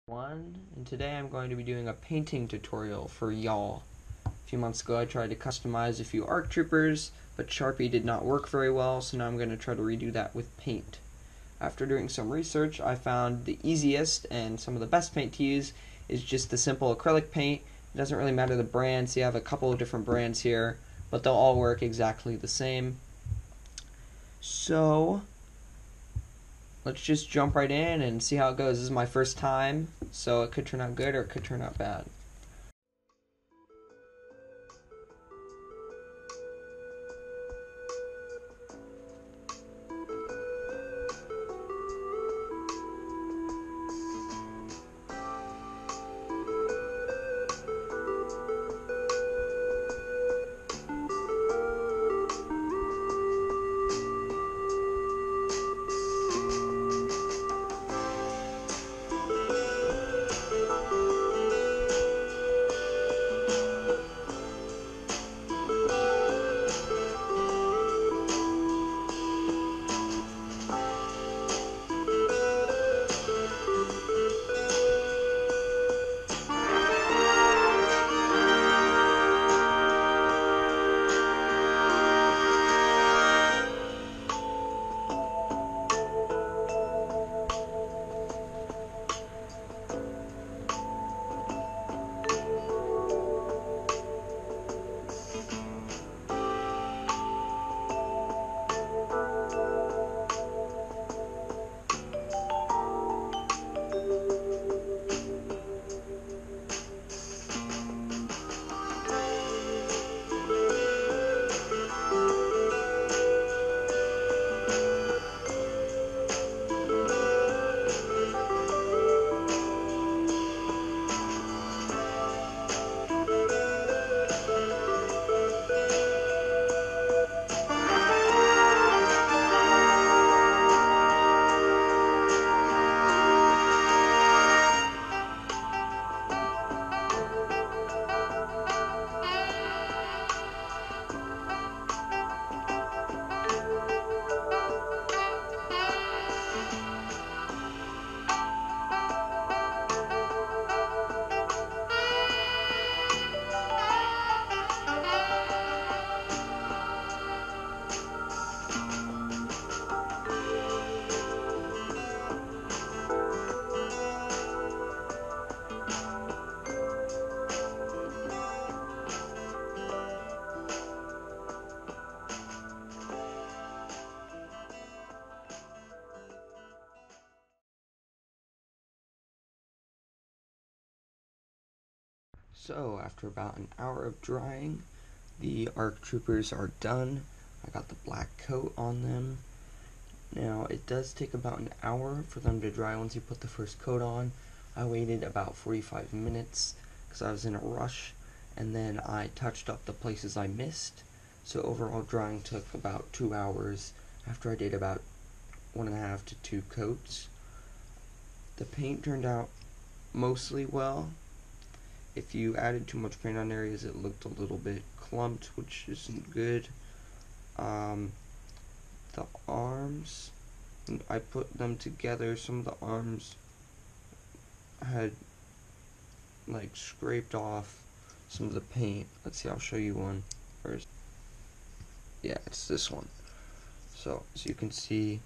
And today I'm going to be doing a painting tutorial for y'all. A few months ago I tried to customize a few ARC troopers, but Sharpie did not work very well, so now I'm going to try to redo that with paint. After doing some research, I found the easiest and some of the best paint to use is just the simple acrylic paint. It doesn't really matter the brand, so you have a couple of different brands here, but they'll all work exactly the same. So let's just jump right in and see how it goes. This is my first time, so it could turn out good or it could turn out bad. So after about an hour of drying, the ARC troopers are done. I got the black coat on them. Now it does take about an hour for them to dry once you put the first coat on. I waited about 45 minutes because I was in a rush, and then I touched up the places I missed. So overall drying took about 2 hours after I did about 1.5 to 2 coats. The paint turned out mostly well. If you added too much paint on areas, it looked a little bit clumped, which isn't good. The arms, I put them together. Some of the arms had like scraped off some of the paint. Let's see, I'll show you one first. Yeah, it's this one. So as you can see,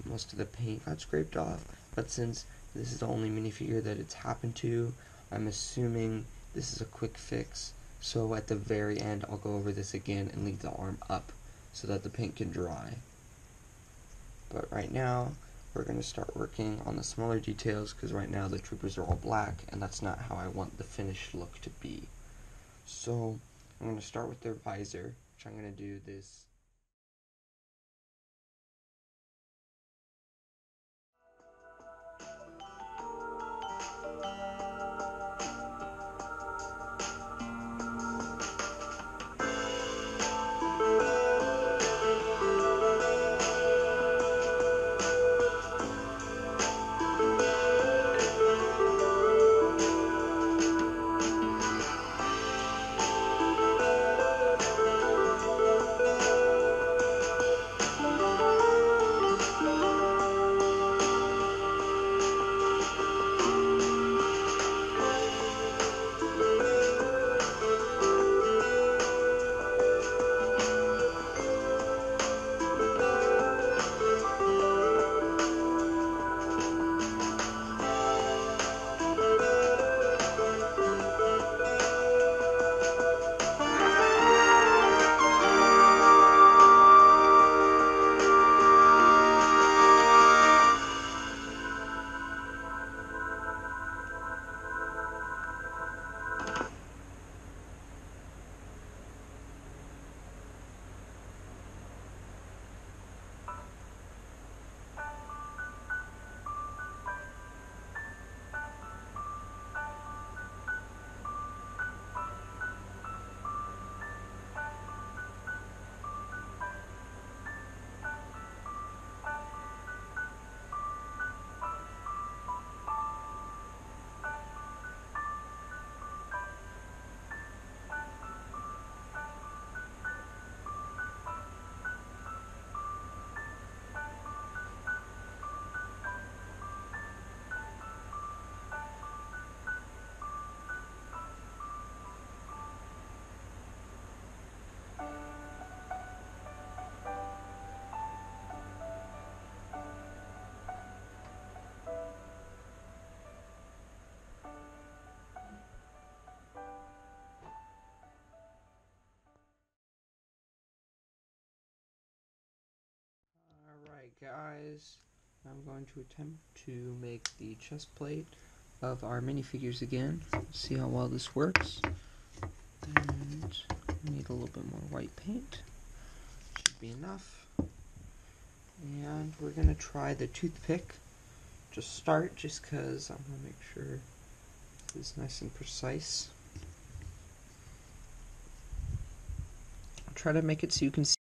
most of the paint got scraped off, but since this is the only minifigure that it's happened to, I'm assuming this is a quick fix, so at the very end I'll go over this again and leave the arm up so that the paint can dry. But right now we're going to start working on the smaller details because right now the troopers are all black and that's not how I want the finished look to be. So I'm going to start with their visor, which I'm going to do this. Alright guys, I'm going to attempt to make the chest plate of our minifigures again. See how well this works. And we need a little bit more white paint. Should be enough. And we're going to try the toothpick to start, just because I'm going to make sure it's nice and precise. I'll try to make it so you can see.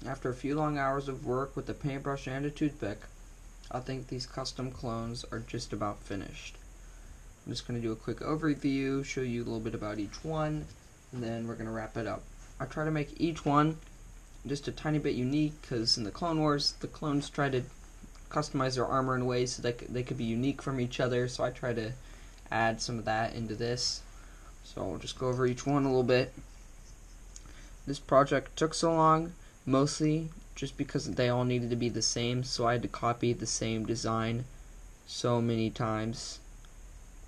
After a few long hours of work with a paintbrush and a toothpick, I think these custom clones are just about finished. I'm just going to do a quick overview, show you a little bit about each one, and then we're going to wrap it up. I try to make each one just a tiny bit unique, because in the Clone Wars, the clones try to customize their armor in ways so that they could be unique from each other, so I try to add some of that into this. So I'll just go over each one a little bit. This project took so long, mostly just because they all needed to be the same, so I had to copy the same design so many times.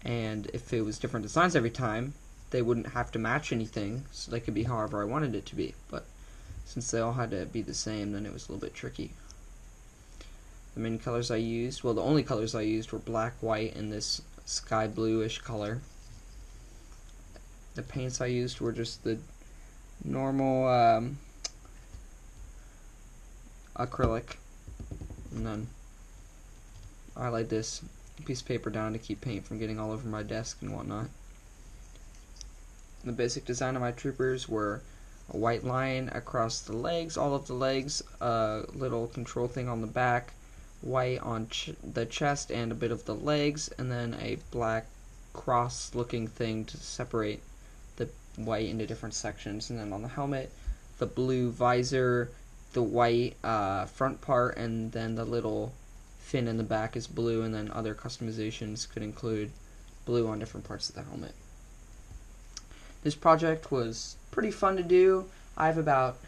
And if it was different designs every time, they wouldn't have to match anything, so they could be however I wanted it to be. But since they all had to be the same, then it was a little bit tricky. The main colors I used, well, the only colors I used were black, white, and this sky bluish color. The paints I used were just the normal acrylic, and then I laid this piece of paper down to keep paint from getting all over my desk and whatnot. The basic design of my troopers were a white line across the legs, all of the legs, a little control thing on the back, white on the chest and a bit of the legs, and then a black cross looking thing to separate the white into different sections. And then on the helmet, the blue visor, the white front part, and then the little fin in the back is blue, and then other customizations could include blue on different parts of the helmet. This project was pretty fun to do. I have about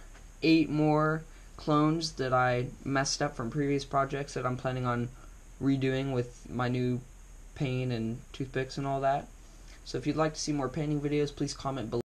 8 more clones that I messed up from previous projects that I'm planning on redoing with my new paint and toothpicks and all that. So if you'd like to see more painting videos, please comment below.